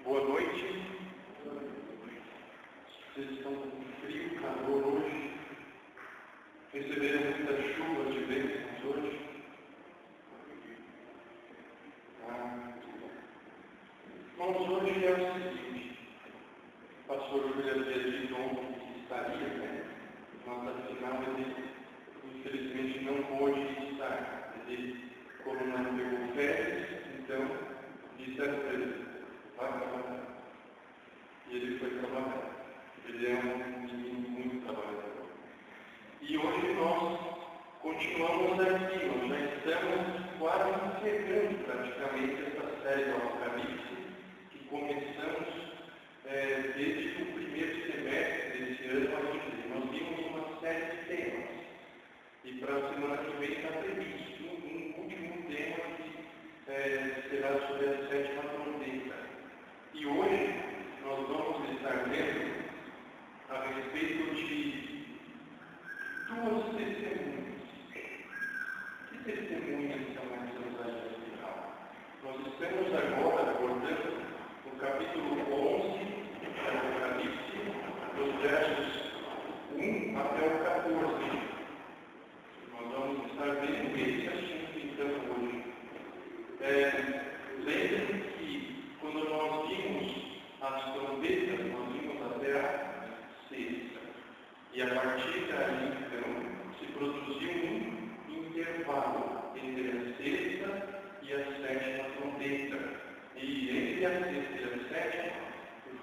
Boa noite. Vocês estão com frio, calor hoje? Receberam muita chuva de bênçãos hoje? Irmãos, hoje é o seguinte: o pastor Júlio havia dito ontem que estaria, mas afinal ele infelizmente não pôde estar. Ele, como não pegou férias, então disse a ele: vai trabalhar. E ele foi trabalhar. Ele é um menino muito trabalhador. E hoje nós continuamos aqui, nós já estamos quase encerrando praticamente essa série do Apocalipse, que começamos desde o primeiro semestre desse ano ainda. Nós vimos uma série de temas. E para a semana que vem está previsto um último tema que será sobre a sétima trombeta. E hoje nós vamos estar vendo a respeito de duas testemunhas. Que testemunhas são essas aí no final? Nós estamos agora abordando no capítulo 11 do Apocalipse, dos versos 1 até o 14. Nós vamos estar vendo esse assunto então hoje. Lembrem que quando nós vimos as trombetas, nós vimos até a sexta. E a partir daí, então, se produziu um intervalo entre a sexta e a sétima trombeta. E entre a sexta e a sétima,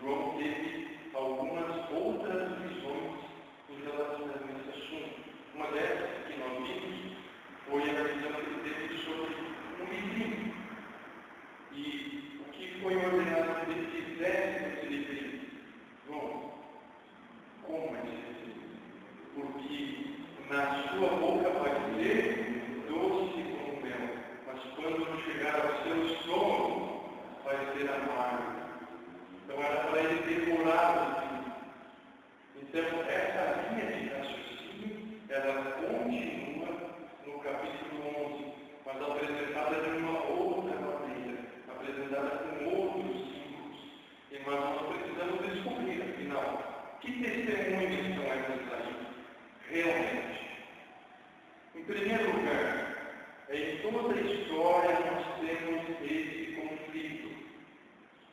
João teve algumas outras visões em relação a esse assunto. Uma dessas que nós vimos foi a visão que ele teve sobre um livrinho. E o que foi ordenado que ele fizesse nesse livrinho? Bom, como é esse livrinho? Porque na sua boca vai ser doce como mel, mas quando chegar ao seu estômago vai ser amargo. Então era para ele devorar o livro. Então essa linha de raciocínio, ela continua no capítulo 11, mas apresentada de uma outra maneira, apresentada com outros símbolos. E mas nós precisamos descobrir, afinal, que testemunhas são essas aí, realmente. Em primeiro lugar, em toda a história nós temos esse conflito,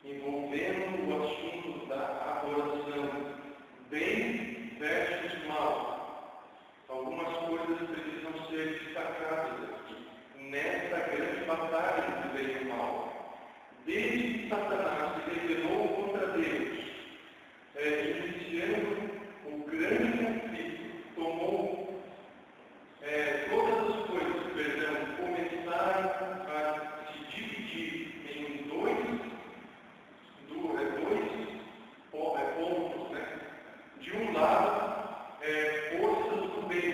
envolvendo o assunto da adoração, bem versus mal. Algumas coisas precisam ser destacadas aqui, nessa grande batalha do bem e do mal. Desde que Satanás se rebelou contra Deus, iniciando o grande conflito, tomou todas as coisas, começaram a se dividir em dois pontos, né? De um lado, forças do bem,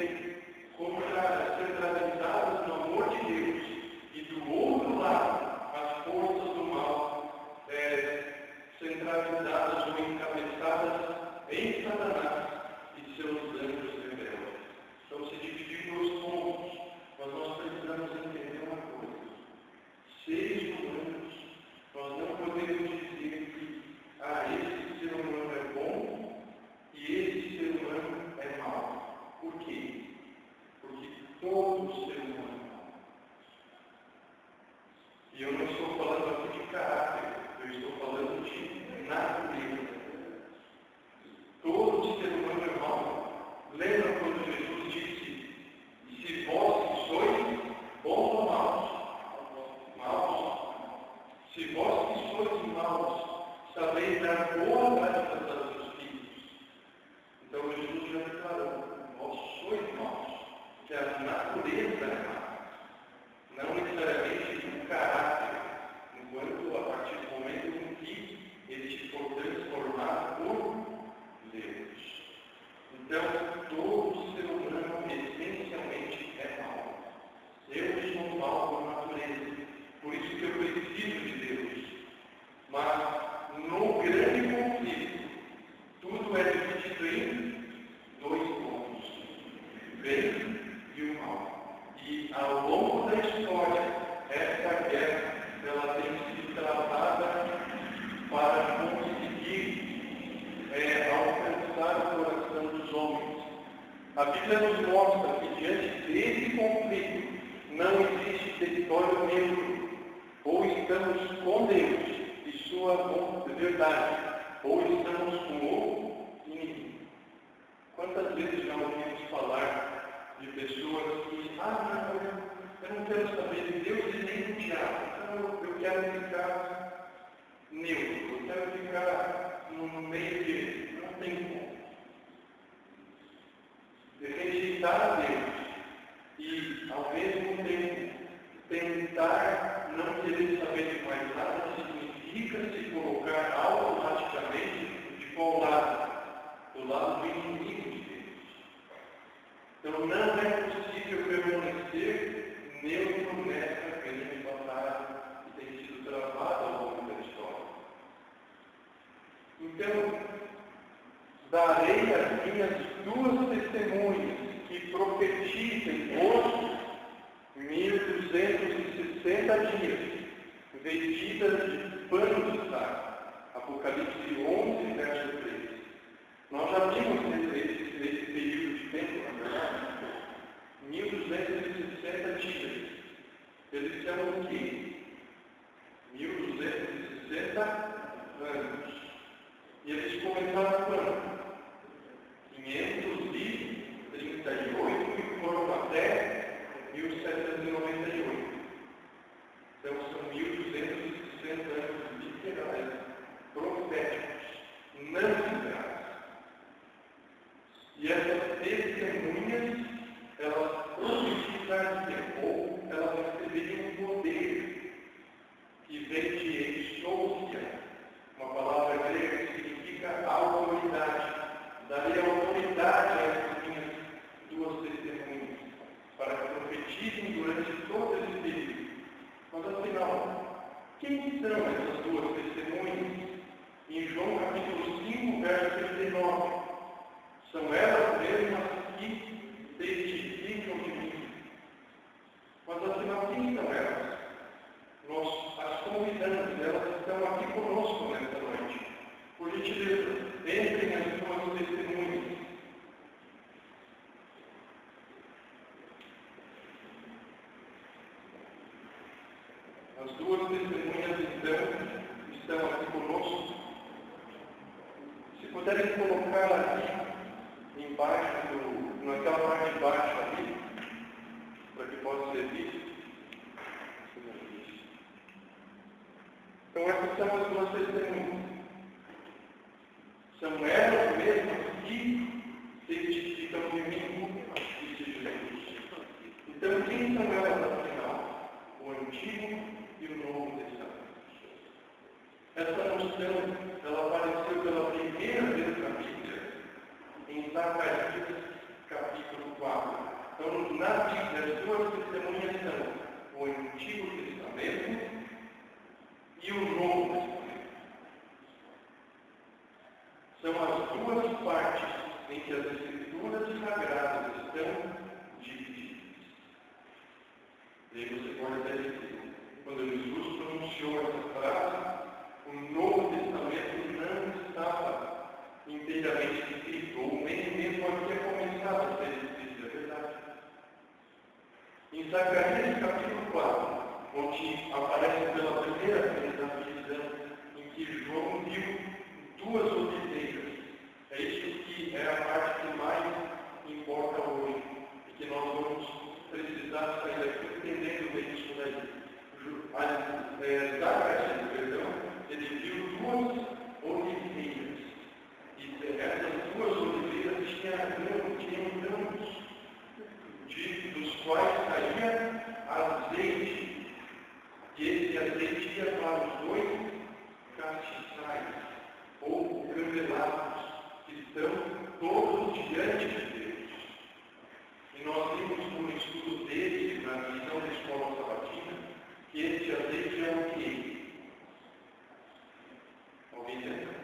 centralizadas no amor de Deus, e do outro lado, as forças do mal, centralizadas ou encabeçadas em Satanás e seus anjos rebeldes. Então se dividiu em dois pontos, mas nós precisamos entender uma coisa: seres humanos, nós não podemos dizer que esse ser humano é bom e esse ser humano é mau. Por quê? Porque todo ser humano é mau. E eu não estou falando aqui de caráter, eu estou falando de natureza. Todo ser humano é mau. Lembra quando Jesus disse: se vós sois bons ou maus? Maus. Se vós que sois maus, sabeis dar boa dádiva aos seus filhos. Então Jesus já declarou: vós sois maus, que a natureza é má. Não necessariamente o caráter, enquanto a partir do momento em que ele for transformado por Deus. Então, todo ser humano essencialmente é mau. Eu sou mau por natureza, por isso que eu preciso de Deus. Mas no grande conflito ou estamos com o inimigo. Quantas vezes já ouvimos falar de pessoas que, eu não quero saber de Deus e nem do diabo, eu quero ficar neutro, eu quero ficar no meio dele, não tem como. Rejeitar a Deus e, ao mesmo tempo, tentar não querer saber de mais nada significa se colocar automaticamente de qual lado? Do lado do inimigo de Deus. Então não é possível permanecer neutro nessa grande batalha que tem sido travada ao longo da história. Então, darei as minhas duas testemunhas que profetizem hoje 1260 dias, vestidas de pano de saco. Apocalipse 11, verso 3. Nós já vimos nesse período de tempo, na verdade, 1260 dias. Eles são o quê? 1260 anos. E eles começaram quando? 538 e foram até 1798. Então são 1260 anos literais, proféticos, não literais. E essas testemunhas, elas profetizariam, ou elas receberiam poder, que vem de exousia, uma palavra grega que significa autoridade. Daria autoridade a essas minhas duas testemunhas, para que profetizem durante todo esse período. Mas afinal, quem são essas duas testemunhas? Em João capítulo 5, verso 39. São elas mesmas que testificam de mim. Mas afinal, quem são elas? Nós as convidamos, elas estão aqui conosco nesta noite. Por gentileza, entrem as suas testemunhas. As duas testemunhas, então, estão aqui conosco. Se puderem colocar aqui, embaixo, naquela parte de baixo ali, para que possa ser visto. Então essas são as duas testemunhas. São elas mesmas que testificam de mim, disse Jesus. Então quem são elas afinal? O Antigo e o Novo Testamento. Essa noção, ela apareceu pela primeira vez na Bíblia, em Zacarias, capítulo 4. Então, na Bíblia, as duas testemunhas são o Antigo Testamento e o Novo Testamento. São as duas partes em que as Escrituras Sagradas estão divididas. E aí você pode até dizer, quando Jesus pronunciou essa frase, o Novo Testamento não estava inteiramente escrito, ou nem mesmo havia começado a ser escrito, é verdade. Em Zacarias capítulo 4, onde aparece pela primeira vez a visão em que João viu duas oliveiras, é isso que é a parte que mais importa hoje, e que nós vamos precisar sair daqui entendendo bem isso daí. Zacarias, ele viu duas oliveiras. E essas duas oliveiras tinham ramos, dos quais saía azeite. E esse azeite ia para os dois castiçais, ou candelabros, que estão todos diante de Deus. E nós vimos no estudo dele, na visão da escola sabatina, que esse azeite é o quê? Alguém lembra?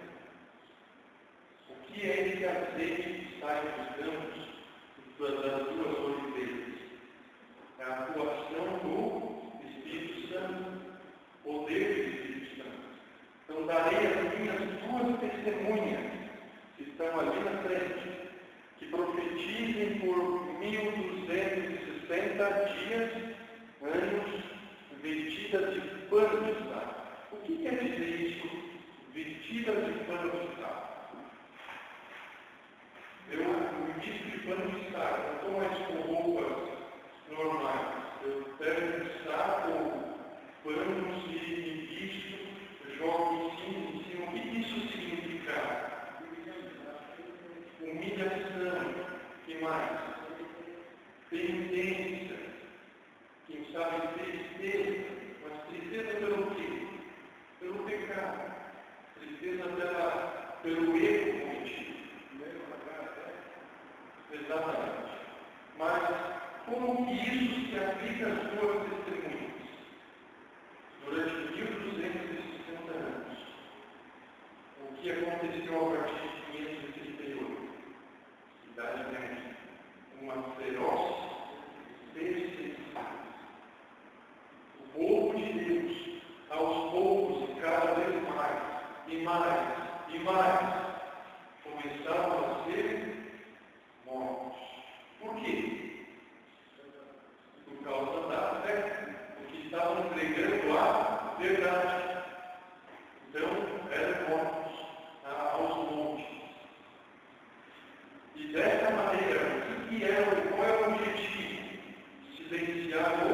O que é esse azeite que sai dos campos das duas oliveiras? É a atuação do Espírito Santo, poder do Espírito Santo. Então darei as minhas duas testemunhas, que estão ali na frente, que profetizem por 1260 dias, anos, vestidas de pano de saco. O que quer dizer isso? vestidas de pano de saco. Eu me visto de pano de saco, não estou mais com roupas normais. Eu pego um saco, panos e me visto, jogo em cima. O que isso significa? Humilhação. Que mais? Penitência. Quem sabe tristeza. Mas tristeza pelo quê? Pelo pecado. Tristeza pelo erro cometido. Exatamente. Mas como que isso se aplica às suas testemunhas? Durante 1260 anos, o que aconteceu a partir de 538? Idade Média. Uma feroz perseguição. O povo de Deus, aos poucos, cada vez mais, e mais, e mais, começavam a ser mortos. Por quê? Por causa da fé, porque estavam pregando a verdade. Então, eram mortos aos montes. E dessa maneira, qual é o objetivo? Silenciar o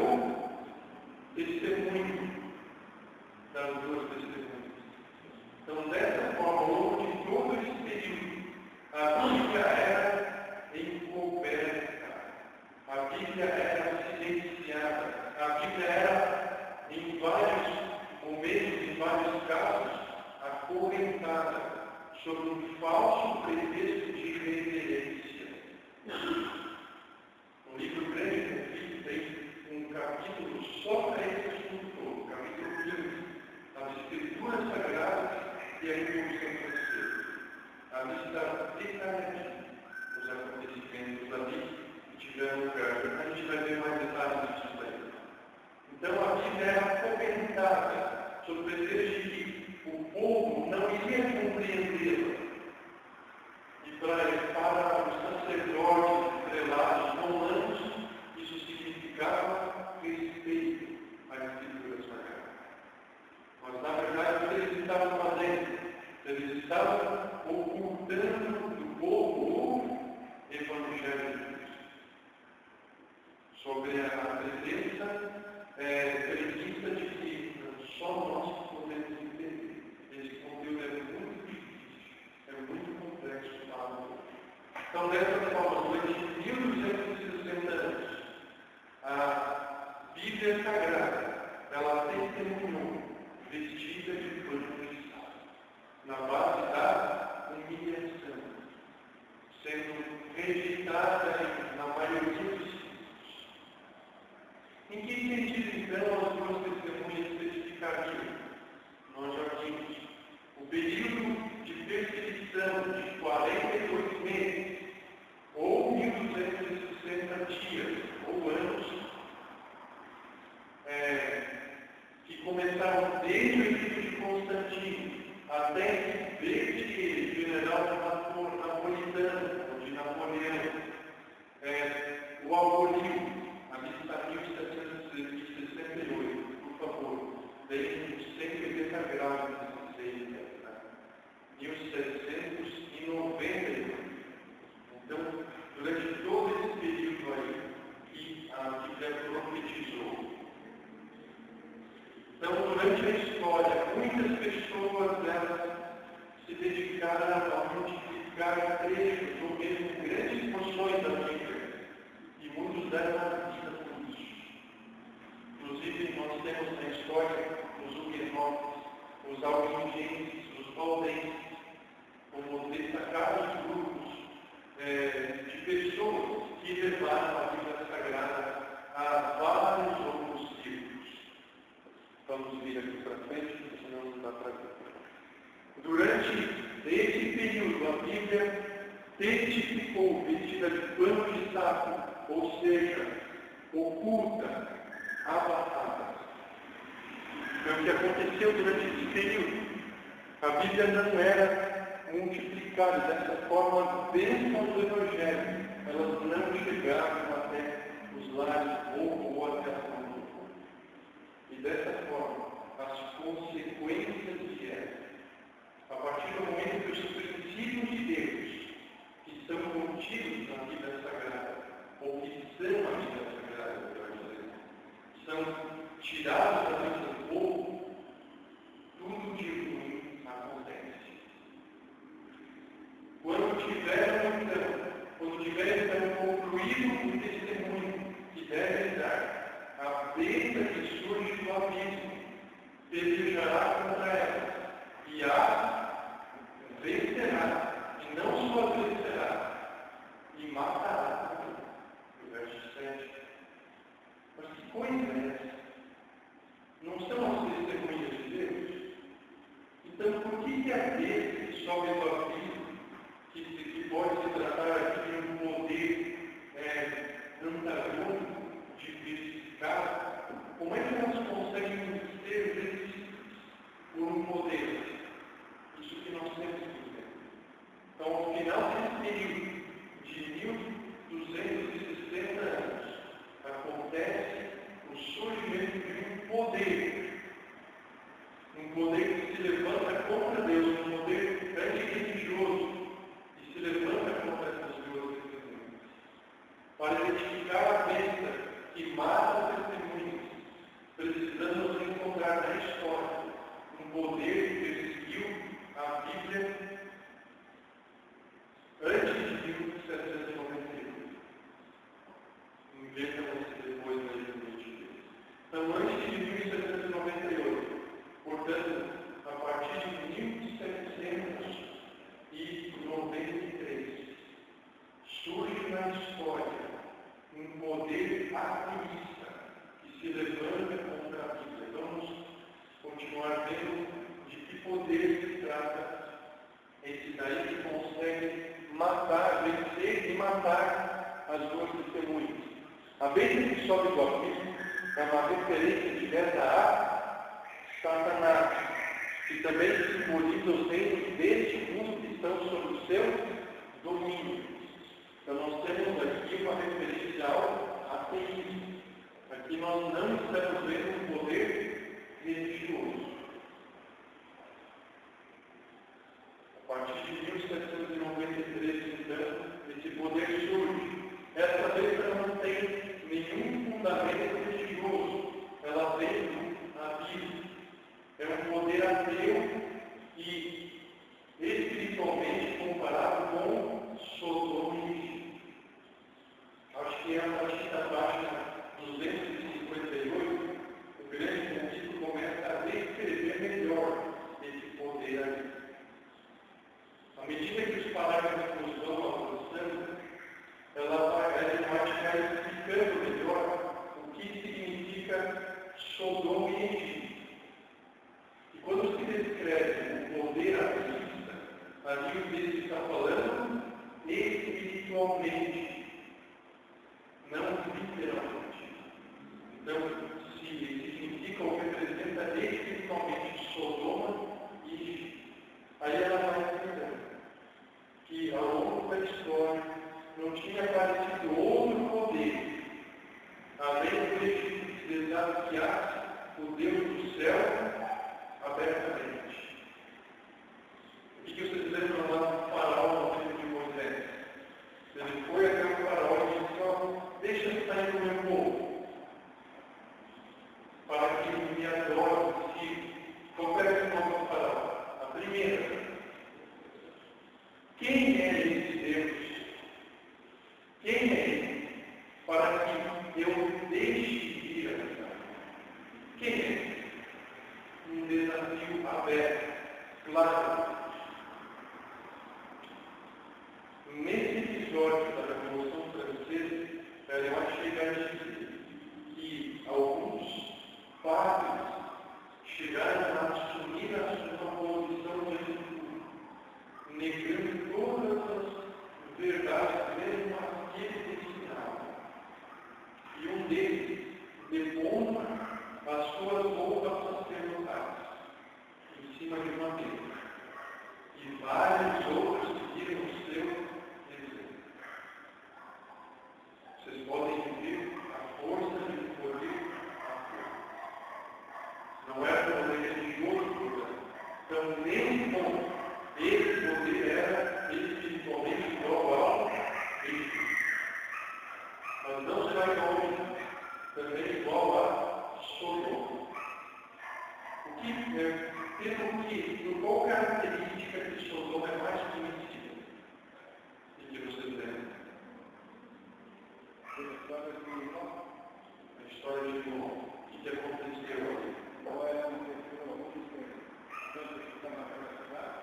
testemunho das duas testemunhas. Então, dessa forma, ao longo de todo esse período, a Bíblia era encoberta, a Bíblia era silenciada, a Bíblia era, em vários momentos, em vários casos, acorrentada sob um falso pretexto de reverência. No livro Grande Conflito tem um capítulo só para esse assunto todo, capítulo 15, as Escrituras Sagradas e a Revolução Francesa. Ali está detalhadinho os acontecimentos ali que tiveram lugar. A gente vai ver mais detalhes disso daí. Então a Bíblia era comentada sob o pretexto de que o povo não iria compreendê-la. E para os sacerdotes, prelados, romanos, isso significava respeito à Escritura Sagrada. Mas, na verdade, o que eles estavam fazendo? Eles estavam ocultando do povo o Evangelho de Deus. Sobre a presença prevista de que só nós podemos entender. Esse conteúdo é muito difícil, é muito complexo. Então, dessa forma, durante 1260 anos, a Bíblia Sagrada, ela testemunhou vestida de pano de saco, na base da humilhação, sendo rejeitada na maioria dos símbolos. Em que sentido, então, as duas testemunhas especificariam? Nós já vimos o período de perseguição de 42 meses, ou 1260 dias, ou anos, que começaram desde o edito de Constantino até que desde general napolitano, ou de Napoleão, o Algorio, a lista 1768, por favor, tem 180 graus de 1798. Então, durante todo esse período aí que a Bíblia profetizou. Então, durante a história, muitas pessoas elas se dedicaram a multiplicar trechos ou mesmo grandes porções da Bíblia. E muitos deram a vida por isso. Inclusive, nós temos na história os huguenotes, os albigenses, os valdenses, como destacados grupos de pessoas que levaram a Bíblia Sagrada a vários outros círculos. Vamos vir aqui para frente, porque senão não dá para ver. Durante esse período, a Bíblia testificou vestida de pano de saco, ou seja, oculta, abafada. Então, o que aconteceu durante esse período? A Bíblia não era multiplicada dessa forma, as bênçãos do Evangelho, elas não chegavam até os lares ou até a família. E dessa forma, as consequências vieram. momento que os princípios de Deus, que são contidos na vida sagrada, ou que são a vida sagrada, melhor dizendo, são tirados da vida do povo, tudo de ruim acontece. Quando tiver então concluído o testemunho que deve dar, a besta que surge do abismo pelejará contra ela, e a vencerá, e não só vencerá, e matará. No verso 7. Mas que coisa é essa? Não são as testemunhas de Deus? Então, por que a besta que sobe do abismo, que pode se tratar aqui de um poder antagônico, diversificado, como é que elas conseguem ser vencidas por um poder? Isso que nós temos que entender. Então, ao final desse período de 1260 anos, acontece o surgimento de um poder que se levanta contra Deus, um poder antirreligioso, que se levanta contra essas duas testemunhas, para identificar a besta que mata as testemunhas. Precisamos encontrar na história um poder que perseguiu a Bíblia antes de 1798. Inventa-se depois da Igreja. Então, antes de 1798, portanto, a partir de 1793, surge na história um poder ateísta que se levanta contra a Bíblia. Vamos continuar vendo de que poder se trata esse daí que consegue matar, vencer e matar as duas testemunhas. A besta que sobe do abismo é uma referência direta a Satanás, que também simboliza os reinos deste mundo que estão sob o seu domínio. Então nós temos aqui uma referência ao ateísmo. Aqui nós não estamos vendo um poder religioso. A partir de 1793, então, esse poder surge. Essa vez ela não tem nenhum fundamento religioso. Ela vem da Bíblia. É um poder ateu e espiritualmente comparado com Sodoma e Egito. Acho que é a partir da página 258, o grande contigo começa a descrever melhor esse poder ali. À medida que os parágrafos vão avançando, ela vai explicando melhor o que significa Sodoma e Egito. E quando se descreve o poder ateísta, ali o texto está falando espiritualmente, não literalmente. Então, se significa ou representa espiritualmente Sodoma e Egito. Aí ela vai explicando que ao longo da história não tinha aparecido outro poder, além do Egito, que desafiasse o Deus do céu abertamente. O que vocês lembram lá do faraó no tempo de Moisés? Ele foi até o faraó e disse: ó, deixa eu sair do meu povo, para que me adorem, se confere o nome do faraó. A primeira, quem é esse Deus? Quem é ele? Para que eu deixe de ir a mim. Quem é? Um desafio aberto, claro. Nesse episódio da Revolução Francesa, eu achei a dizer que alguns padres chegaram a assumir a sua posição de atitude, negando todas as verdades, mesmo as que eles ensinavam. E um deles deponha as suas roupas sacerdotais em cima de uma mesa. E vários outros seguiram o seu exemplo. Vocês podem ver a força e o poder da fé. Não é um poder religioso, então nem bom Esse poder era espiritualmente igual ao Espírito. Mas não se vai longe, também igual a Sodoma. O que é, pelo que, qual característica de Sodoma é mais conhecida? E que vocês lembram? A história de Ló. O que aconteceu ali? Qual era uma pessoa muito tanto que estava naquela cidade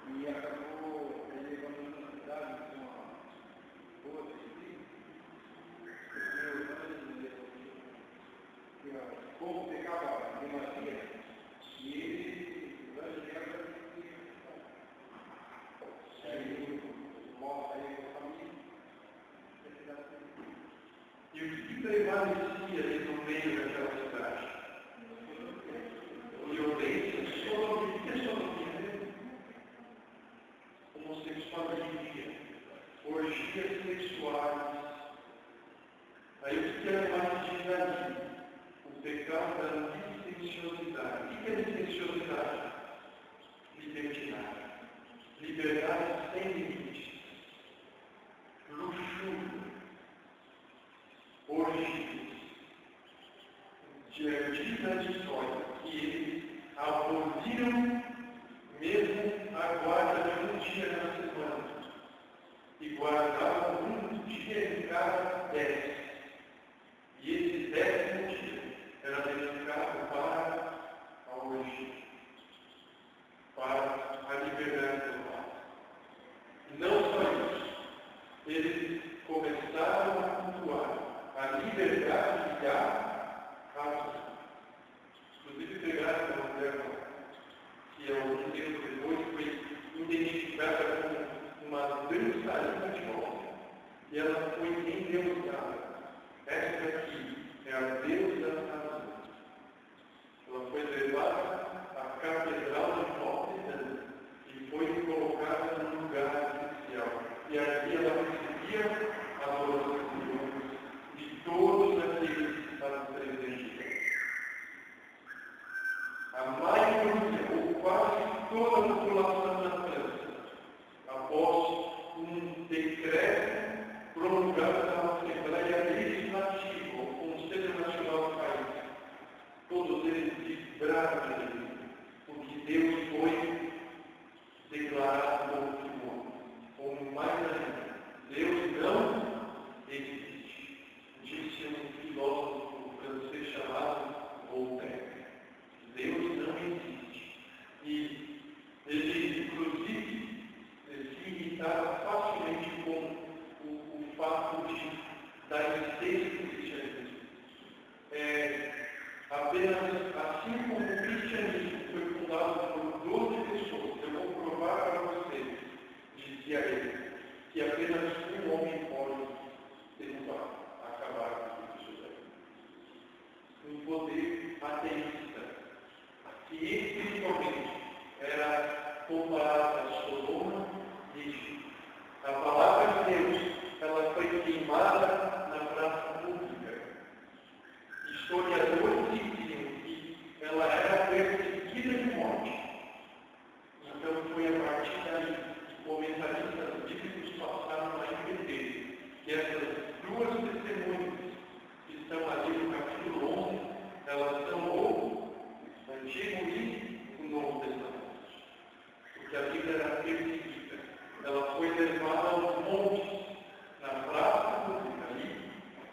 e acabou ele levando uma cidade com uma boa disciplina, porque o povo pecava demasiado e ele brasileiro aí mostra aí com a família. E o que prevalecia ali no meio daquela cidade? Violência, sodomia, homossexualismo, orgias sexuais. Aí o que é mais diz ali? O pecado da licenciosidade. O que é licenciosidade? Libertinagem. Liberdade sem limites. Luxúria. Orgias. Diante da história que eles aboliram mesmo a guarda de um dia na semana e guardavam um dia em cada 10. E esse 10º dia era dedicado para a orgia, para a liberdade do lar. E não só isso, eles começaram a cultuar a liberdade da razão. Inclusive pegaram uma mulher que algum tempo depois foi identificada como uma dançarina de volta. E ela foi endeusada. Essa aqui é a deusa da razão. Ela foi levada à Catedral de Notre Dame e foi colocada num lugar especial. E aqui ela recebia a adoração de todos aqueles que estavam presentes. A maioria, ou quase toda a população da França, após um decreto promulgado pela Assembleia Legislativa, o Conselho Nacional do país, todos eles vibraram de porque Deus foi declarado como mais ainda. Deus não existe, disse um filósofo francês chamado Voltaire. Deus não existe. E ele, inclusive, se irritava facilmente com o fato da existência do cristianismo. Apenas assim como o cristianismo foi fundado por 12 pessoas, eu vou provar para vocês, dizia ele, que apenas um homem pode derrubar, acabar com isso daí. Um poder ateísta, que espiritualmente era comparada a Sodoma e Egito. A palavra de Deus, ela foi queimada na praça pública. Historiadores diziam que ela era perseguida de morte. Então foi a partir daí que comentaristas bíblicos passaram a entender que essas duas testemunhas que estão ali no capítulo 11, elas são o Antigo e o Novo Testamento. Porque a Bíblia era perseguida. Ela foi levada aos montes, na praça pública, ali,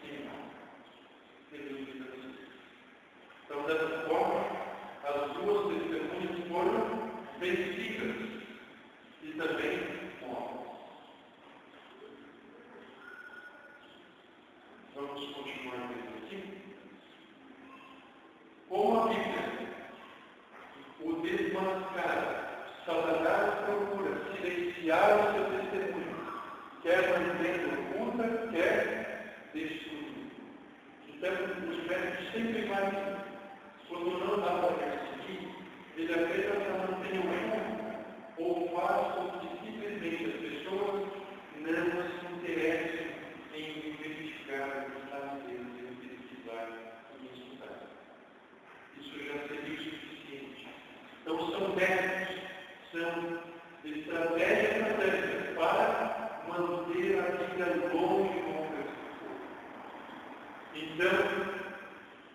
queimada. Então, dessa forma, as duas testemunhas foram vencidas e também mortas. Vamos continuar vendo aqui. Como a Bíblia o desmascara, Satanás procura silenciar o seu testemunho, quer mantendo oculta, quer destruir. Então, os médicos sempre mais, quando não dá para perseguir, ele apenas mantém o erro ou faz com que simplesmente as pessoas não se interessem em investigar os dados deles, em pesquisar e estudar. Isso já seria o suficiente. Então, são médicos, são estratégias para manter a vida longe com o Então,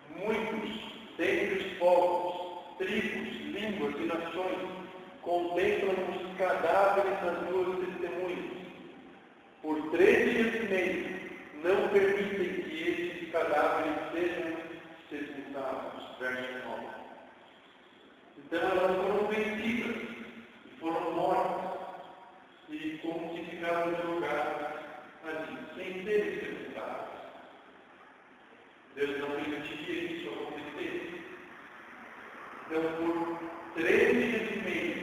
muitos dentre os povos, tribos, línguas e nações contemplam os cadáveres das duas testemunhas. Por 3 dias e meio, não permitem que esses cadáveres sejam sepultados. Verso 9. Então elas foram vencidas e foram mortas e como que ficaram jogadas ali, sem serem sepultadas. Deus não permitiria isso acontecer. Então, por 3 dias e meio,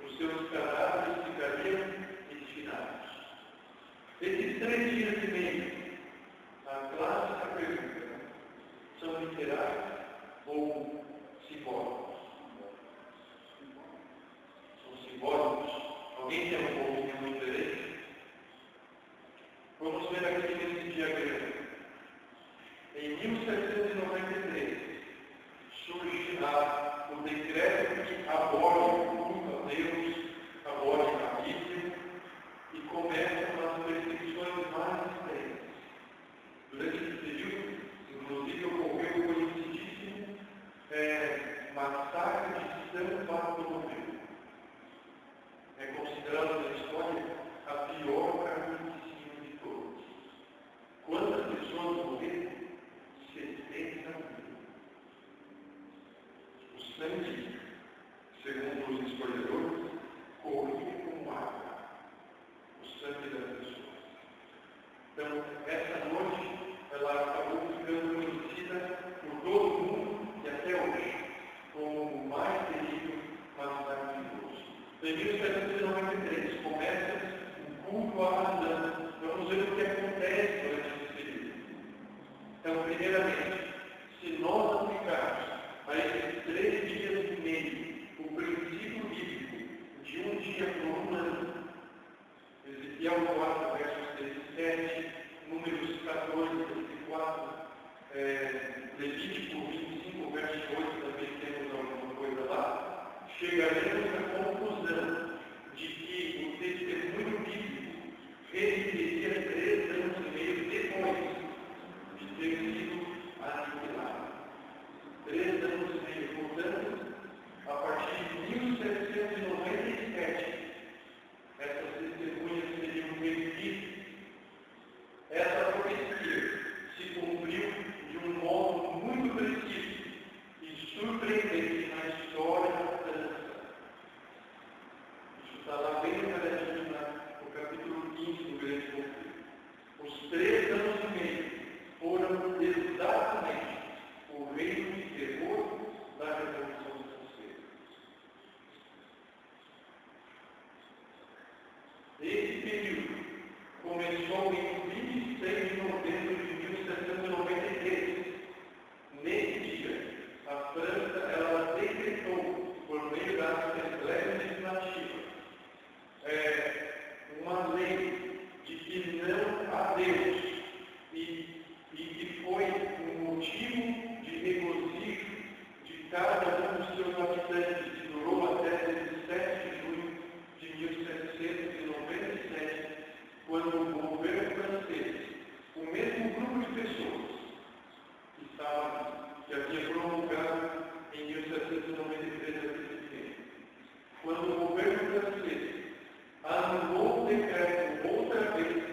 os seus cadáveres ficariam destinados. Esses 3 dias e meio, a clássica pergunta, são literais ou simbólicos? São simbólicos? Alguém tem uma opinião diferente? Vamos ver aqui nesse diagrama. Em 1793, surge o decreto que abole o culto a Deus, abole a Bíblia e começam as perseguições mais extremas. Durante esse período, inclusive, ocorreu o conhecidíssimo massacre de São Bartolomeu. É considerado na história a pior carnificina de todas. Quantas pessoas morreram? 70 mil. O sangue, segundo os historiadores, corria como água. O sangue das pessoas. Então, essa noite, ela acabou ficando conhecida por todo mundo e até hoje, como o mais terrível massacre de todos. Em 1793, começa o culto à razão. Vamos ver o que acontece durante esse período. Então, primeiramente, se nós aplicarmos a esses 3 dias e meio o princípio bíblico de um dia por um ano, Ezequiel 4, versos 17, Números 14, 24, Levítico 25, verso 8, também temos alguma coisa lá, chegaremos à conclusão de que o testemunho bíblico resistiria 3 anos e meio depois de ter sido aniquilado. 3 anos e meio, portanto, a partir de 1797, essas testemunhas seriam perdidas. Essa profecia se cumpriu de um modo muito preciso e surpreendente na história da França. Isso está lá bem detalhadinho no capítulo 15 do Grande Conflito. Os 3 anos e meio foram exatamente o reino de terror da Revolução Francesa. Esse período começou em 26 de novembro de 1793. Nesse dia, a França ela decretou, por meio da Assembleia Legislativa, uma lei de que não há Deus e que foi um motivo de regozijo de cada um dos seus habitantes, que durou até 17 de junho de 1797, quando o governo francês, o mesmo grupo de pessoas que havia promulgado em 1793 aquele tempo, quando o governo francês anulou o decreto outra vez,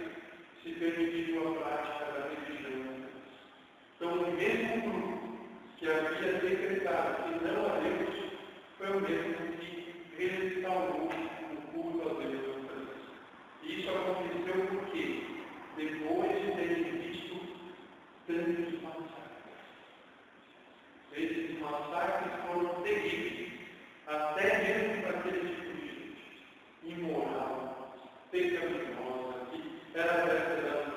se permitiu a prática da religião. Então, o mesmo grupo que havia decretado que não há Deus, foi o mesmo que restaurou o culto a Deus na França. E isso aconteceu porque, depois de terem visto tantos massacres, esses massacres foram terríveis, até mesmo para aqueles tipo de gente imoral, pecaminosa, que era considerada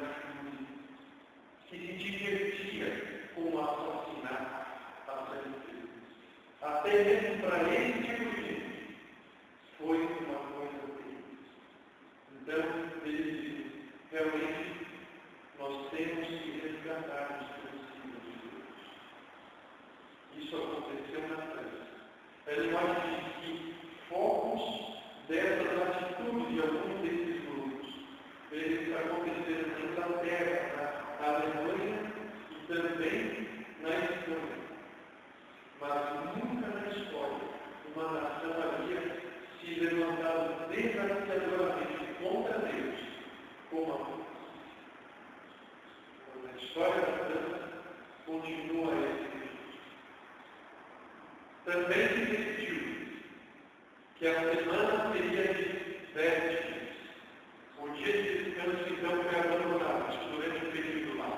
que se divertia com o assassinato a sangue. Até mesmo para esse tipo de gente, foi uma coisa terrível. Então, eles dizem, realmente, nós temos que resgatar os princípios de Deus. Isso aconteceu na França. A linguagem diz que focos dessas atitudes de alguns desses grupos. Eles aconteceram na Inglaterra, na Alemanha e também na Espanha. Mas nunca na história uma nação havia se levantado desafiadoramente contra Deus, como a França. A história da França continua esse registro. Também se decidiu que a semana seria de 7 dias. O dia de descanso, então, foi abandonado durante o período lá.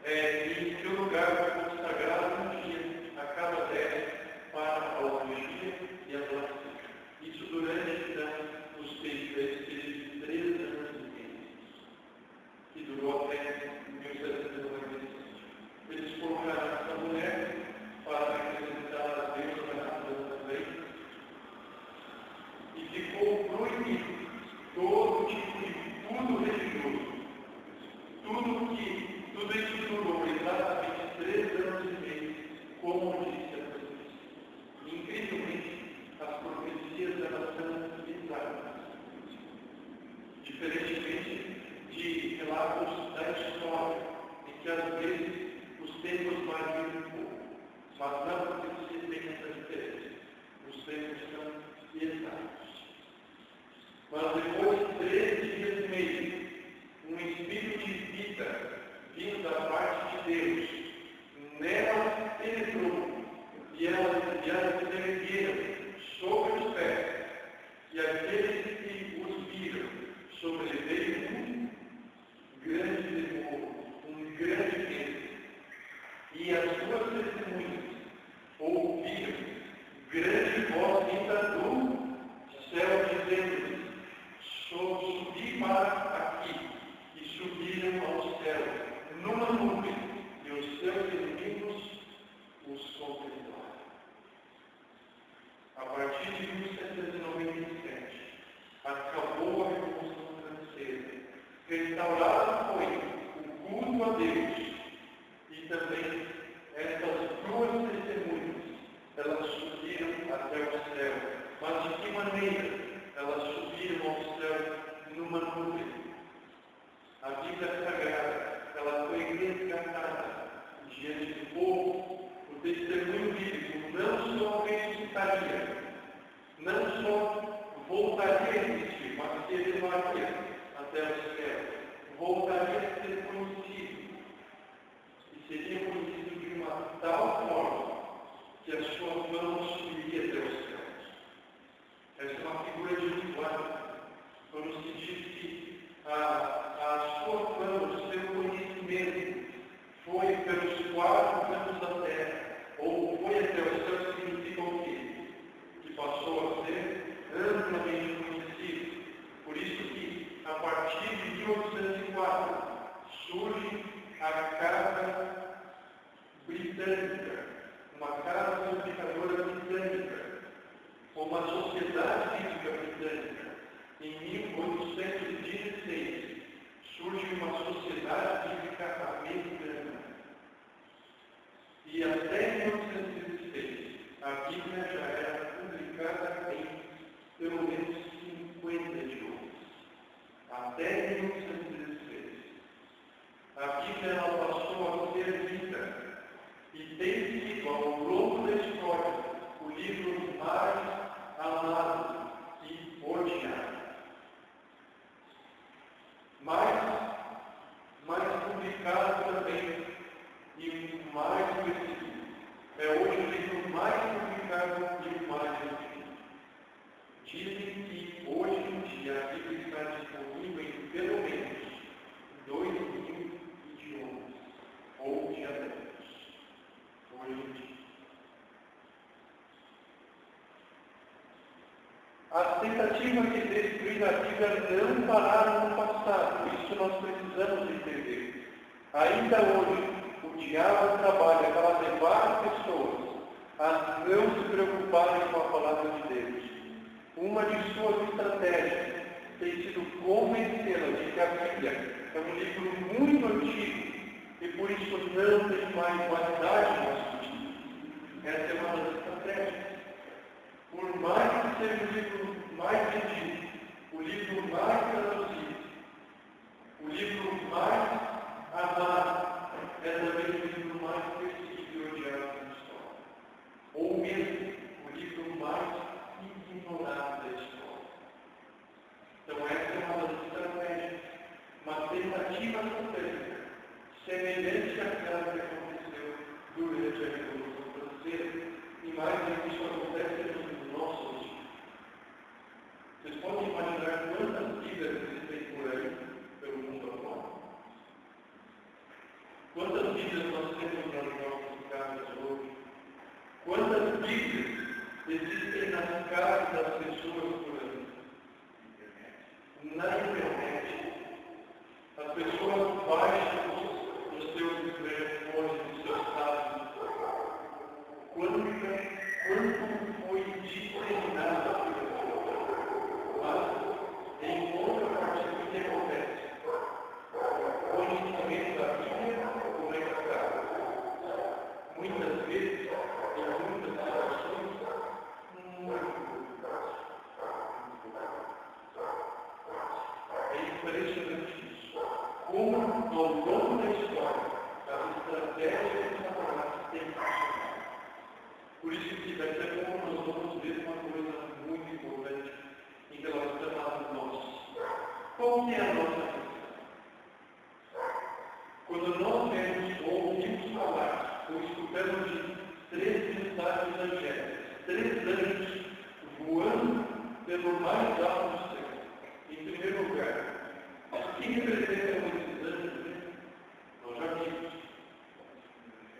E que o lugar foi consagrado um dia a cada 10 para a liturgia e a oração. Isso durante, então, os períodos de 3 anos e meio, que durou até 1795. Eles colocaram essa mulher para representar a Deus na nação também, e ficou proibido todo tipo de culto religioso. Tudo isso durou exatamente 3 anos e meio, como disse a profecia. Incrivelmente, as profecias elas são bizarras. Diferentemente de relatos da história, em que às vezes os tempos variam um pouco, mas na profecia tem essa diferença. Os tempos são exatos. Mas depois de 3 dias e meio, um espírito de vida vindo da parte de Deus nela penetrou e elas se ergueram sobre os pés, e aqueles que os viram sobreveio um grande temor, um grande medo, e as suas testemunhas ouviram grande voz vinda do céu dizendo: subi para aqui, e subiram ao céu numa nuvem, e os seus inimigos os contemplaram. A partir de 1797, acabou a Revolução Francesa. Restaurado foi o culto a Deus, e também essas 2 testemunhas, elas subiram até o céu. Mas de que maneira? Elas subiram ao céu numa nuvem. A Bíblia Sagrada, ela foi resgatada diante do povo. O testemunho bíblico não só ressuscitaria, não só voltaria a existir, mas se elevaria até o céu. Voltaria a ser conhecido. E seria conhecido de uma tal forma que a sua fama subiria até os céus. Essa é uma figura de linguagem, quando se diz que a sua fama, o seu conhecimento foi pelos 4 cantos da terra, ou foi até o céu, significa o quê? Que passou a ser amplamente conhecido. Por isso que, a partir de 1804, surge a Casa Britânica, uma casa unificadora britânica, uma sociedade bíblica britânica. Em 1816, surge uma sociedade bíblica americana. E até 1816, a Bíblia já era publicada em pelo menos 50 idiomas. Até 1816. A Bíblia ela passou a ser lida e tem sido, ao longo da história, o livro mais amado e odiado. Mais publicado também e mais conhecido. É hoje o livro mais publicado e o mais conhecido. Dizem que hoje em dia a Bíblia está disponível em pelo menos 2.000 idiomas ou dialetos. Hoje em dia. As tentativas de destruir a Bíblia não pararam no passado, isso nós precisamos entender. Ainda hoje, o diabo trabalha para levar pessoas a não se preocuparem com a palavra de Deus. Uma de suas estratégias tem sido convencê-las de que a Bíblia é um livro muito antigo e por isso não tem mais validade no nosso dia. Essa é uma das estratégias. Por mais que seja um livro mais vendido, o livro mais traduzido, o livro mais amado, é também o livro mais perseguido e odiado da história. Ou mesmo o livro mais ignorado da história. Então essa é uma das estratégias, uma tentativa estratégica, semelhante àquela que aconteceu durante a Revolução Francesa, e mais isso acontece no nosso dia. Vocês podem imaginar quantas Bíblias existem por aí, pelo mundo atual? Quantas Bíblias nós temos nas nossas casas hoje? Quantas Bíblias existem nas casas das pessoas por aí? Na internet, as pessoas baixam os seus telefones, os seus tablets. Quanto foi disseminado a pessoa? Mas, em contrapartida, o que acontece? O conhecimento da Bíblia, como é que está? Muitas vezes, em muitas situações, é impressionante isso. Como, ao longo da história, as estratégias de Satanás têm funcionado. Por isso que daqui a pouco nós vamos ver uma coisa muito importante em relação a nós. Qual é a nossa questão? Quando nós vemos ou ouvimos falar, ou escutamos de 3 mensagens angélicas, 3 anjos voando pelo mais alto do céu, em primeiro lugar, o que representam esses anjos? Nós já vimos.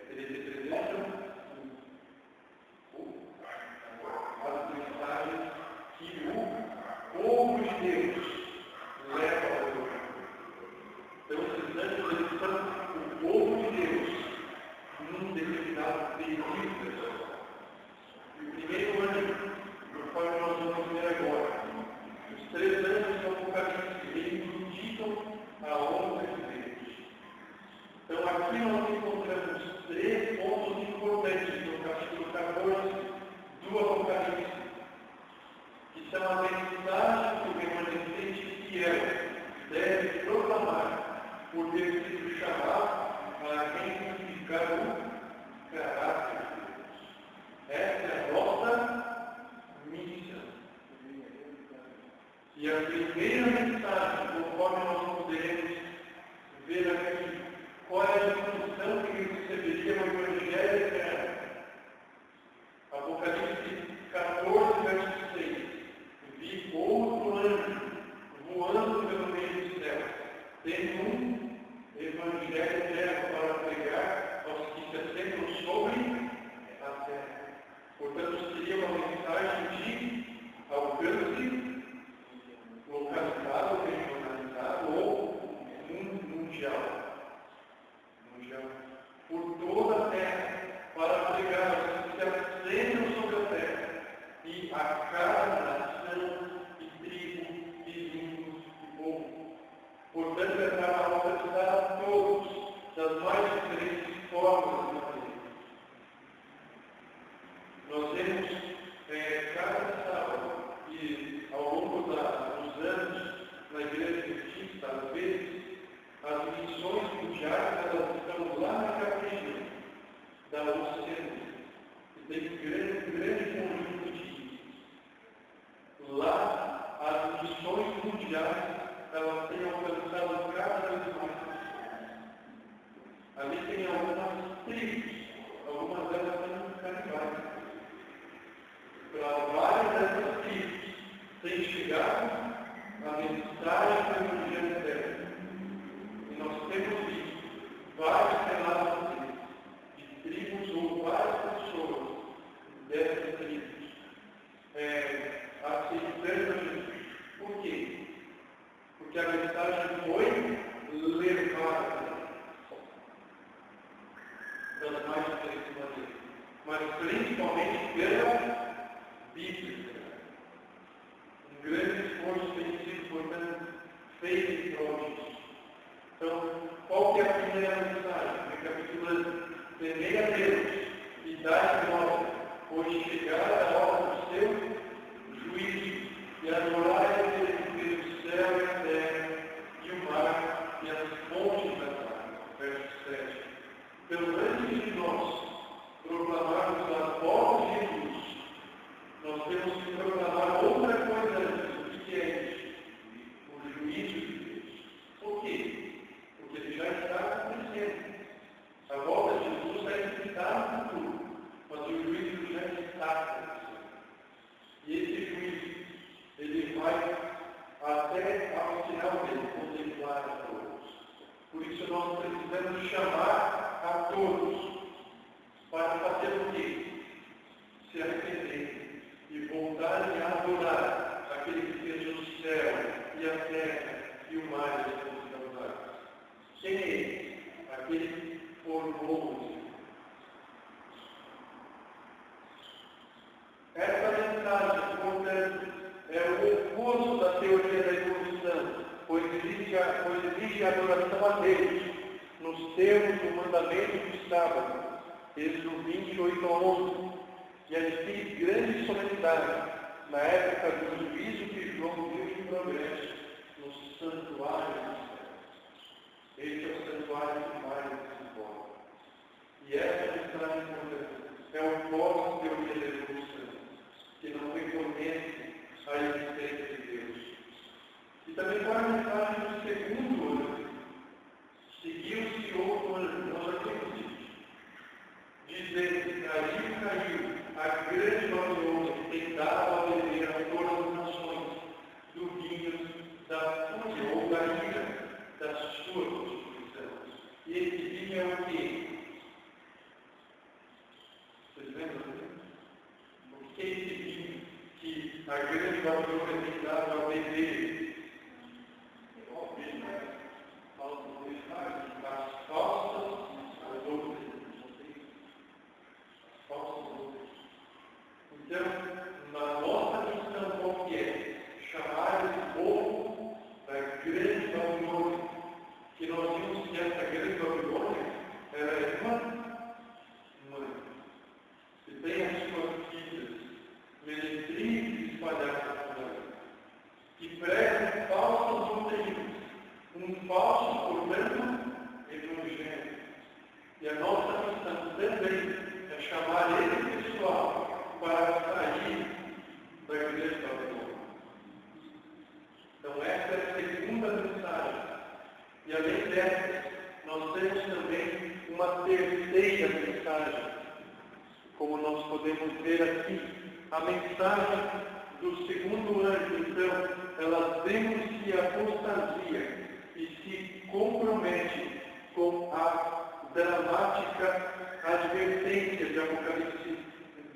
Eles representam as mensagens que o povo de Deus leva ao mundo. Então, esses anjos, eles são o povo de Deus num determinado período. E o primeiro anjo, do qual nós vamos ver agora, os 3 anjos do Apocalipse, eles indicam a onda de Deus. Então, aqui nós encontramos 3 pontos importantes no capítulo 14 do Apocalipse, que são a mensagem que o remanescente fiel deve proclamar por ter sido chamado a identificar o caráter de Deus. Essa é a nossa missão. E a primeira mensagem, conforme nós poderemos ver aqui, qual é a função que receberia o Evangelho eterno? Apocalipse 14, verso 6. Vi outro anjo voando pelo meio do céu, tendo um Evangelho eterno para pregar aos que se assentam sobre a terra. Portanto, seria uma mensagem de alcance localizado, regionalizado ou mundial. Por toda a terra, para pregar aos que se assentam sobre a terra, e a cada nação, e tribo, e língua, e povo. Portanto, é para alcançar a todos, das mais diferentes formas de maneira. Nós temos cada sábado, e ao longo dos anos, na igreja adventista, às vezes, as missões mundiais, elas estão lá na capilla da Oceania. E tem um grande conjunto de ilhas. Lá, as missões mundiais, elas têm alcançado cada vez mais pessoas. Ali tem algumas tribos, algumas delas têm canibais. Para várias dessas tribos, tem chegado a mensagem do Evangelho eterno. E nós temos visto vários relatos de tribos ou várias pessoas dessas tribos aceitando Jesus. Por quê? Porque a mensagem foi levada das mais diferentes maneiras, mas principalmente pela Bíblia. Um grande esforço tem sido, portanto, feito em prol disso. Então, qual que é a primeira mensagem? Recapitulando, temer a Deus e dar glória, pois chegada a hora do seu juízo, e a trata. E esse juízo, ele vai até ao final dele, contemplar a todos. Por isso nós precisamos chamar a todos para fazer o quê? Se arrependerem e voltarem a adorar aquele que fez o céu e a terra e o mar e as coisas das águas. Quem é ele? Aquele que formou o Senhor. Essa mensagem, portanto, é o oposto da teoria da evolução, pois exige a adoração a Deus, nos termos do mandamento do sábado, Êxodo 28:11, e adquire grande solenidade na época do juízo que João viu em progresso no santuário dos céus. Este é o santuário que mais se importa. E essa mensagem, portanto, é o pós-teoria da evolução, que não reconhece a existência de Deus. E também para a mensagem do segundo ano, seguiu-se outro ano, nós aqui dizendo que caiu a grande Babilônia, que tem dado a beber a todas as nações do vinho da fúria ou da ira da sua constituição. E esse vinho é o quê? Vocês lembram? O que é esse vinho que a grande Babilônia tem dado a beber? As falsas doutrinas. Então, na nossa missão, qual que é? Chamar esse povo da grande Babilônia, que nós vimos que essa grande Babilônia é uma mãe, que tem as suas filhas meretrizes espalhadas por aí, que pregam falsas doutrinas, um falso, portanto, evangelho. E a nossa missão também é chamar esse pessoal para sair da grande Babilônia. Então essa é a segunda mensagem. E além dessa, nós temos também uma terceira mensagem. Como nós podemos ver aqui, a mensagem do segundo anjo, então, ela denuncia a apostasia e se compromete com a dramática advertência de Apocalipse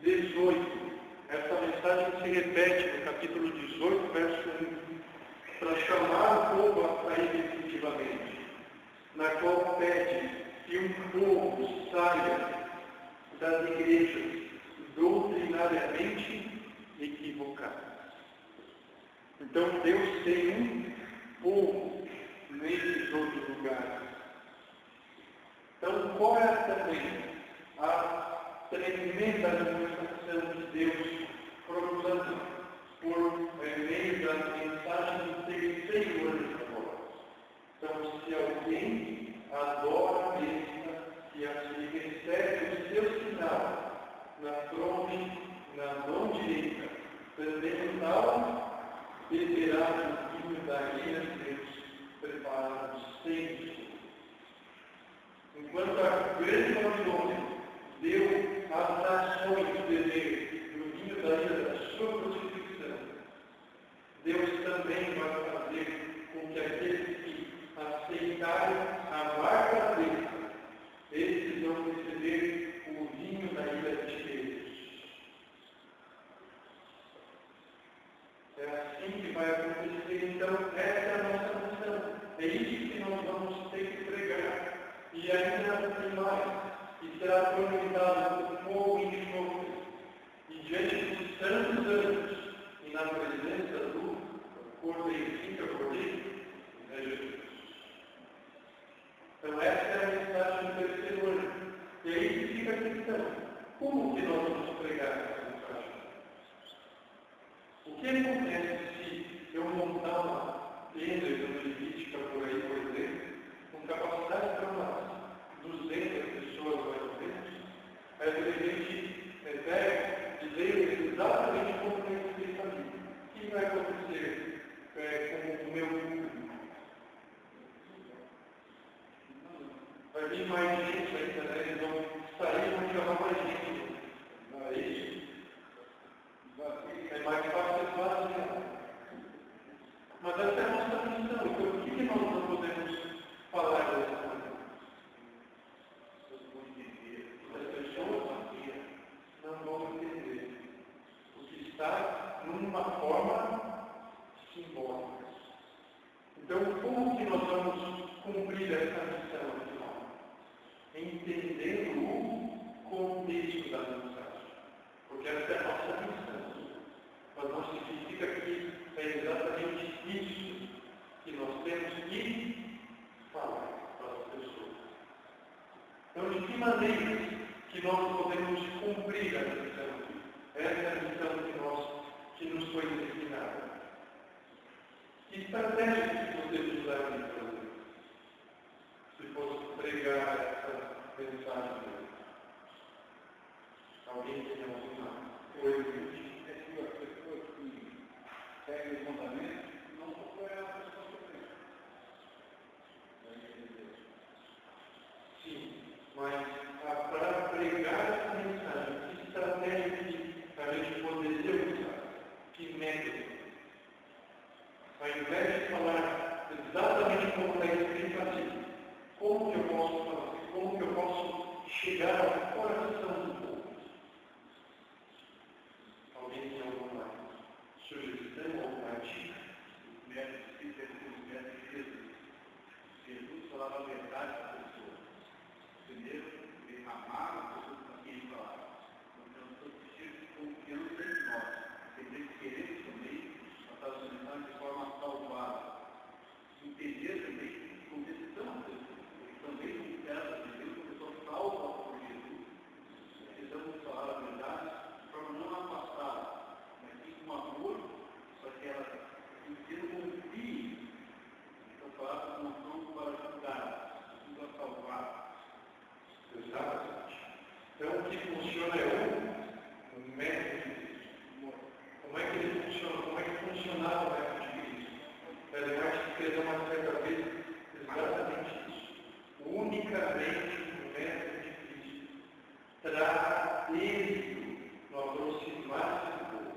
18. Essa mensagem se repete no capítulo 18, verso 1, para chamar o povo a sair definitivamente, na qual pede que um povo saia das igrejas doutrinariamente equivocadas. Então Deus tem um povo nesses outros lugares. Então, qual é também a tremenda manifestação de Deus proclama por meio da mensagem do terceiro ano agora? Então, se alguém adora a besta e assim recebe o seu sinal na fronte, na mão direita, também tal beberá do vinho da ira de Deus, preparado sempre. Enquanto a grande Babilônia deu às nações beber do vinho da ira da sua crucifixão, Deus também vai fazer com que aqueles que aceitarem a marca dele, esses vão receber o vinho da ira de Deus. É assim que vai acontecer. Então, essa é a nossa missão. É isso que nós vamos ter que pregar. E ainda tem mais, e será atormentado com fogo e enxofre, e diante dos santos anjos, e na presença do Cordeiro, sim que é o Cordeiro, é Jesus. Então essa é a mensagem do terceiro ano. E aí fica a questão, como que nós vamos pregar essa mensagem? O que acontece se eu montar uma tenda evangelística por aí, por exemplo, com capacidade para umas 200 pessoas mais ou menos, aí de repente pega e lê exatamente como tem que ser família. O que vai acontecer com o meu público? Vai vir mais gente ainda, né? Eles vão sair e vão chamar mais gente. Não é isso? está numa forma simbólica. Então, como que nós vamos cumprir essa missão afinal? Entendendo o contexto da mensagem. Porque essa é a nossa missão. Mas não significa que é exatamente isso que nós temos que falar para as pessoas. Então, de que maneira que nós podemos cumprir essa missão? Essa é a missão que nos foi ensinada. Que estratégia que você usaria para Deus? Se fosse pregar essa mensagem? Alguém tem alguma coisa? É que as pessoas que seguem os mandamentos não procuram a pessoa que Sim, mas para pregar essa mensagem, que estratégia que a gente poderia usar? Que método? Ao invés de falar exatamente como está escrito aqui, como que eu posso fazer? Como que eu posso chegar ao coração do povo? Alguém tem alguma sugestão ou uma dica? os médicos que têm os médicos de Jesus. Jesus falava a verdade para as pessoas. Primeiro, ele amava as pessoas com quem ele falava. Então, todos precisam de confiança em nós. Tem querer também passar a mensagem de forma salvada. Entender também que condição ele também não quer que Deus começou salva por Jesus. Precisamos falar a verdade de forma não afastada, mas sim com amor, para que ela ensine com fim. Então, falar com noção para ajudar, para salvar. Exatamente. Então, o que funciona é um método. Como é que ele funciona? Como é que funcionava o método de Cristo? Ele vai escrever uma certa vez exatamente isso. Unicamente o método de Cristo traz êxito no aproximar-se do povo.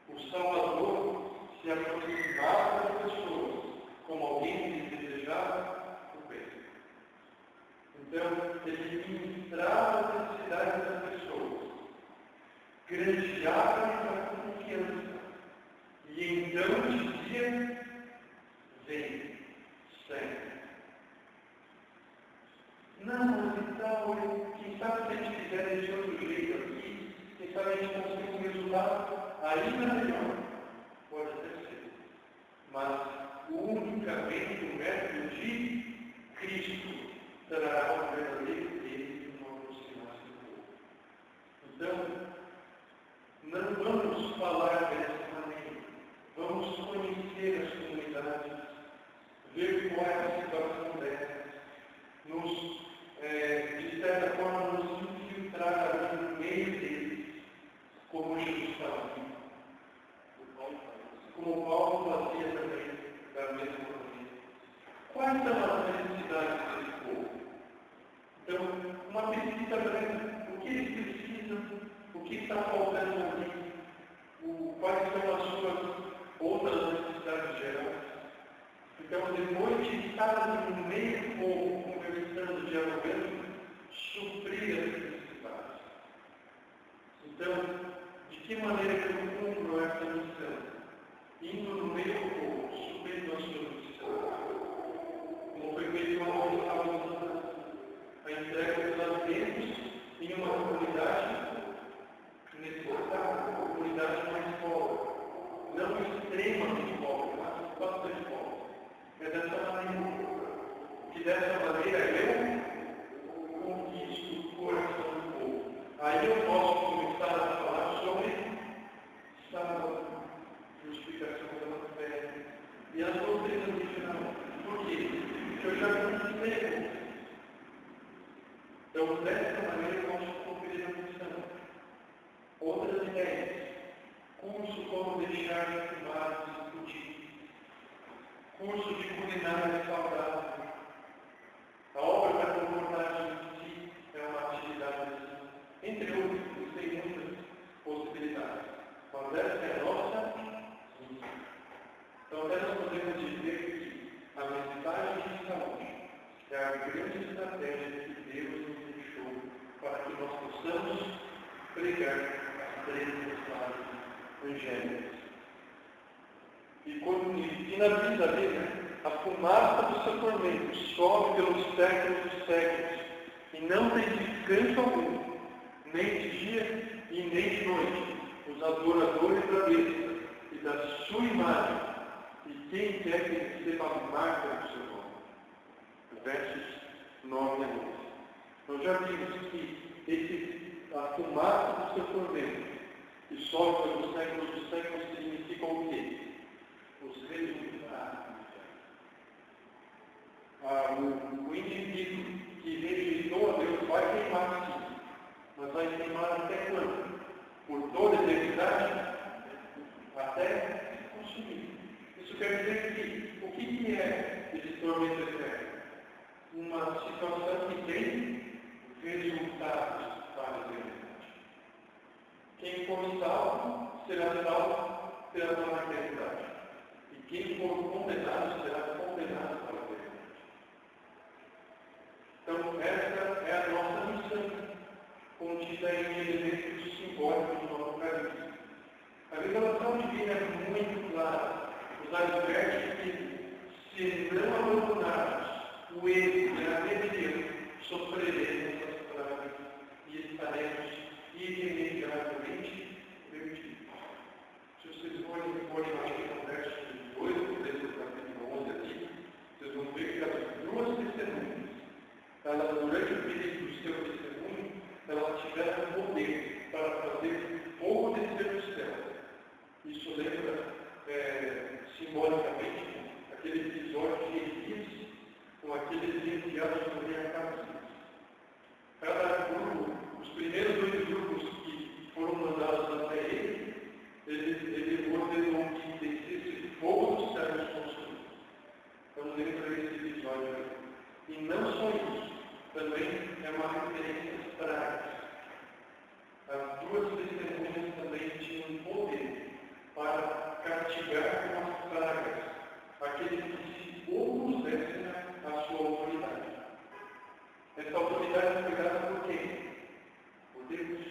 O Salvador se aproximava das pessoas como alguém que desejava o bem. Então, ele ministrava as necessidades das pessoas, granjeava-lhes a confiança, e então dizia: vem, segue. Não, mas então, quem sabe se a gente fizer de outro jeito aqui, quem sabe a gente consegue um resultado ainda melhor. Pode até ser. Mas unicamente o método de Cristo trará o verdadeiro êxito no aproximar-se do povo. Então, não vamos falar dessa maneira. Vamos conhecer as comunidades, ver qual é a situação delas, de certa forma, nos infiltrar ali no meio deles, como Jesus fazia. Como Paulo fazia também, da mesma maneira. Quais são as necessidades desse povo? Então, uma pesquisa breve, o que eles precisam, o que está faltando ali, quais são as suas outras necessidades gerais. Então, depois de estar ali no meio do povo, conversando, dialogando, suprir as necessidades. Então, de que maneira que eu cumpro essa missão? Indo no meio do povo, suprindo as suas necessidades. Como foi feito quando nós estávamos a entrega dos alimentos em uma comunidade necessitada, uma comunidade mais pobre. Não extremamente pobre, mas bastante pobre. É dessa maneira. Que dessa maneira eu conquisto o coração do povo. Aí eu posso começar a falar sobre sábado, justificação da fé e as doutrinas do final. Por quê? Porque eu já conquistei. Então, dessa maneira, eu posso cumprir a missão. Outras ideias. Curso como deixar de fumar e discutir. Curso de culinária saudável. A obra da concordância em si é uma atividade assim. Entre outros, tem muitas possibilidades. Mas essa é a nossa missão. Então, até nós podemos dizer que a mensagem de saúde é a grande estratégia que Deus nos deixou para que nós possamos pregar três mensagens angélicas. E finaliza ali, né? A fumaça do seu tormento sobe pelos séculos dos séculos, e não tem descanso algum, nem de dia e nem de noite, os adoradores da besta e da sua imagem, e quem quer que receba a marca do seu nome. Versos 9 a 11. Nós já vimos que a fumaça do seu tormento, que sobe pelos séculos dos séculos, significa o quê? Os resultados. O indivíduo que rejeitou a Deus vai queimar sim, mas vai queimar até quando? Por toda a eternidade? Até consumir. Isso quer dizer que o que é esse tormento eterno? Uma situação que tem resultados para a eternidade. Quem for salvo será salvo pela eternidade. E quem for condenado será condenado para a eternidade. Então, essa é a nossa missão, contida em elementos simbólicos do Apocalipse. A revelação divina é muito clara. Os adverte que, se não abandonarmos o erro e a rebelião, sofreremos as pragas e estaremos irremediavelmente perdidos. Se vocês forem lá no verso 18, do capítulo 11 aqui, vocês vão ver que as duas testemunhas, elas, durante o período do seu testemunho, elas tiveram poder para fazer fogo descer do céu. Isso lembra simbolicamente aquele episódio de Elias com aqueles enviados por Acasias. Cada grupo, os primeiros dois grupos que foram mandados até ele ordenou que descesse fogo dos céus consumidos. Então lembra esse episódio aí. E não só isso, também é uma referência às pragas. As duas testemunhas também tinham poder para castigar com as pragas aqueles que se opusessem à sua autoridade. Essa autoridade foi dada por quem? Por Deus.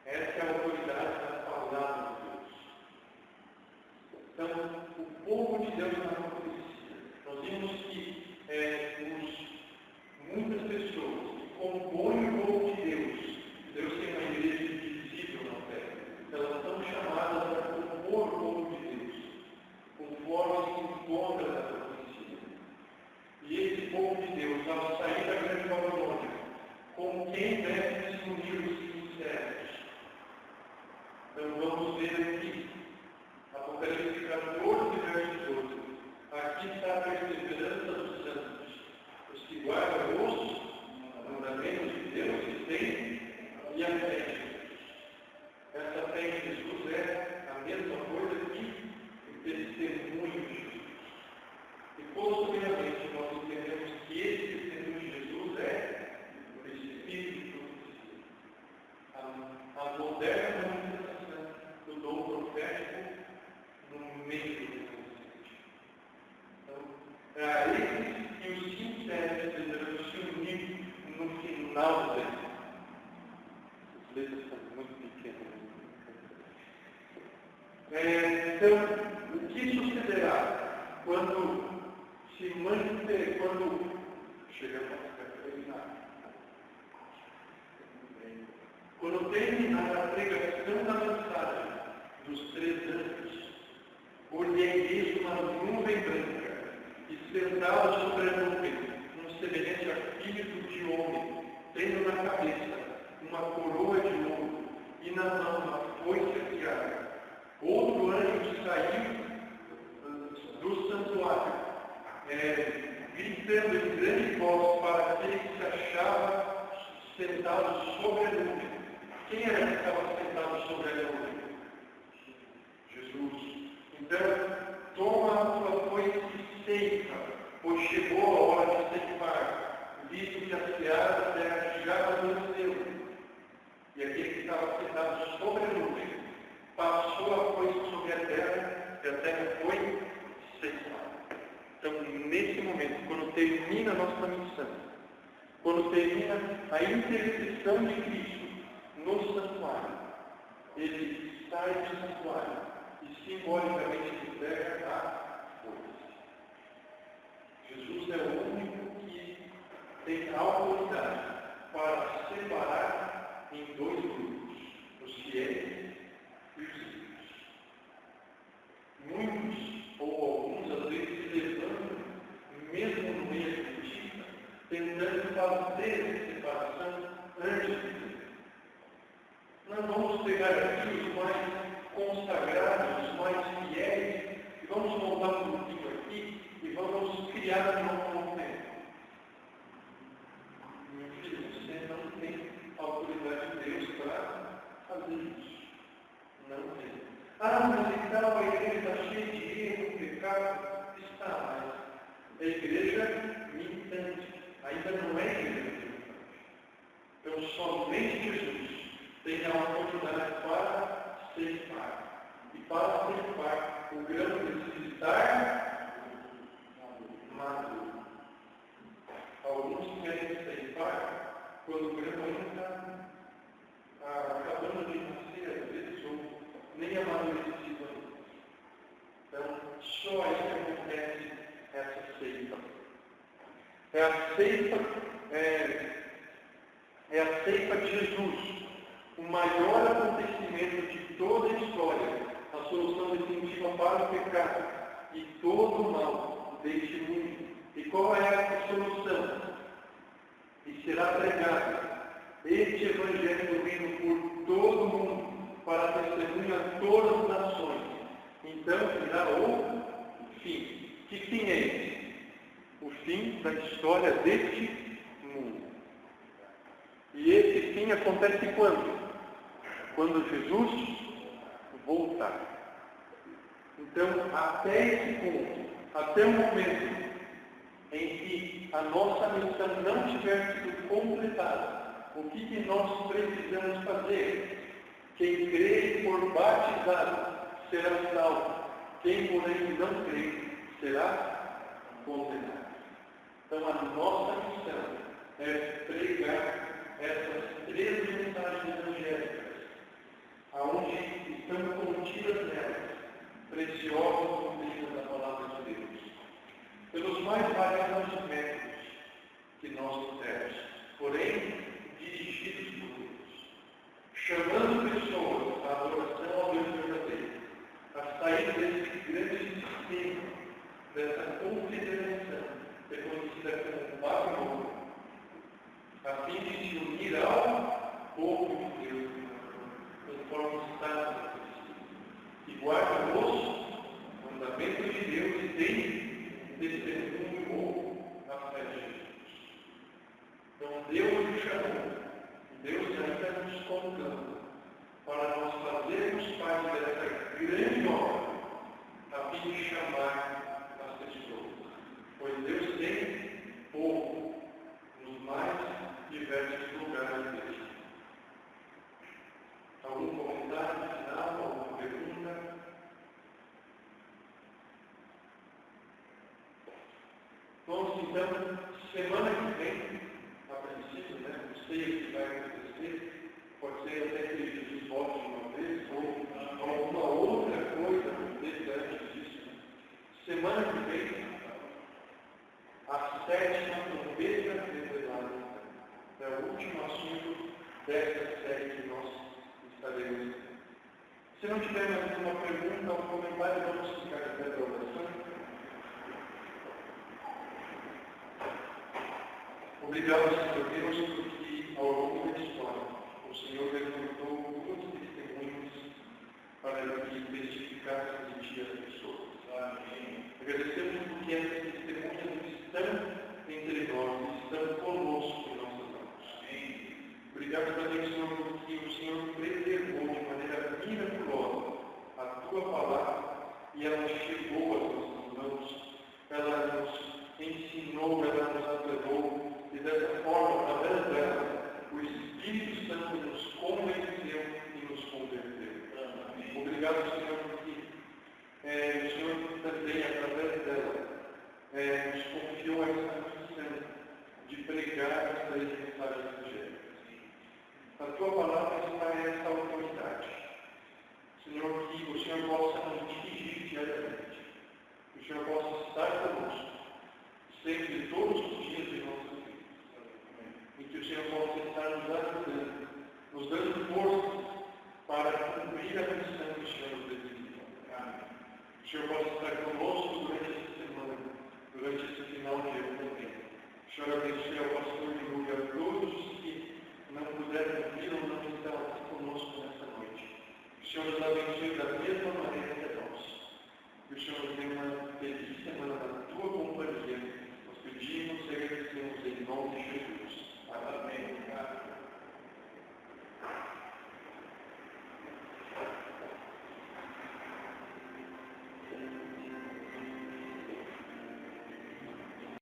Essa é a autoridade da palavra de Deus. Então, o povo de Deus na profecia. Nós vimos que muitas pessoas que compõem o povo de Deus, Deus tem uma igreja invisível na terra, elas estão chamadas a compor o povo de Deus, conforme se encontra na profecia. E esse povo de Deus, ao sair da grande Babilônia, com quem deve se unir os sinceros? Então vamos ver aqui, Apocalipse 14, verso 12. Aqui está a perseverança dos santos, os que guardam os mandamentos de Deus e têm e a fé em Jesus. Essa fé em Jesus é a mesma coisa que o testemunho de Jesus. E posteriormente nós entendemos que esse testemunho de Jesus é o espírito de profecia. A moderna manifestação do dom profético no meio do consciente. Então, é aí que os sinceros devem se unir no final dele. As letras são muito pequenas. Então, o que sucederá quando se manter, quando chegamos a terminar? Quando terminar a pregação da mensagem dos 3 anos, olhei isso na nuvem branca e sentado sobre a nuvem, semelhante a filho de homem, tendo na cabeça uma coroa de ouro e na mão uma foice afiada. Outro anjo saiu do santuário, gritando em grande voz para aquele que se achava sentado sobre a nuvem. Quem era que estava sentado sobre a nuvem? Jesus. Então, toma a tua foice e ceifa, pois chegou a hora de ceifar, visto que a seara da terra já amanheceu. E aquele que estava sentado sobre a nuvem passou a foice sobre a terra, e a terra foi ceifada. Então, nesse momento, quando termina a nossa missão, quando termina a intercessão de Cristo no santuário, sai do santuário e simbolicamente entrega a foice. Jesus é o único que tem autoridade para separar em dois grupos, os fiéis e os ímpios. Muitos, ou alguns, às vezes, se levantam, mesmo no meio adventista, tentando fazer essa separação antes de Deus. Nós vamos pegar aqui os mais consagrados, os mais fiéis, e vamos montar um grupinho aqui e vamos criar um novo movimento. Meu filho, você não tem a autoridade de Deus para fazer isso. Não tem. Mas então a igreja está cheia de erro, pecado. Está, mas a igreja militante. Ainda não é igreja militante. Então, somente Jesus tem a oportunidade para ceifar. E para ceifar, o grão precisa estar maduro. Alguns querem ceifar quando o grão ainda está acabando de nascer, às vezes, ou nem amadurecido ainda. Então, só aí que acontece essa ceifa. É a ceifa de Jesus, o maior acontecimento de toda a história, a solução definitiva para o pecado e todo o mal deste mundo. E qual é a solução? E será pregado este Evangelho do Reino por todo o mundo, para testemunhar a todas as nações. Então virá o fim. Que fim é esse? O fim da história deste mundo. E esse fim acontece quando? Quando Jesus voltar. Então, até esse ponto, até o momento em que a nossa missão não tiver sido completada, o que nós precisamos fazer? Quem crê e for batizado será salvo. Quem, porém, não crê será condenado. Então, a nossa missão é pregar essas três mensagens evangélicas, aonde estão contidas nelas preciosas doutrinas da palavra de Deus, pelos mais variados métodos que nós temos, porém dirigidos por Deus, chamando pessoas à adoração ao Deus verdadeiro, a sair desse grande sistema, dessa confederação reconhecida como Babilônia, a fim de se unir ao povo de Deus, conforme está na Cristo, e guarda os mandamentos de Deus e tem testemunho a fé de Jesus. Então Deus nos chamou, Deus ainda nos convocando para nós fazermos parte dessa grande obra, a fim de chamar as pessoas. Pois Deus tem povo nos mais diversos lugares dele. Algum comentário final, alguma pergunta? Vamos então, semana que vem, a princípio, não sei o que vai acontecer, pode ser até que Jesus volte uma vez, ou alguma outra coisa aconteça antes disso. Semana que vem, a sétima trombeta revelada. É o último assunto dessa série que nós estaremos. Se não tiver mais nenhuma pergunta ou comentário, vamos ficar até a oração. Obrigado, Senhor Deus, porque ao longo da história o Senhor levantou muitos testemunhos para que testificassem de Ti as pessoas. Amém. Agradecemos porque essas testemunhas estão entre nós, estão conosco em nossas mãos. Amém. Obrigado também, Senhor, porque o Senhor preservou de maneira miraculosa a Tua palavra e ela chegou às nossas mãos, ela nos ensinou, ela nos apelou e dessa forma, através dela, o Espírito Santo nos convenceu e nos converteu. Amém. Obrigado, Senhor, porque o Senhor também, através dela, nos confiou essa missão de pregar as três mensagens evangélicas. A Tua palavra está essa autoridade. Senhor, O Senhor possa estar conosco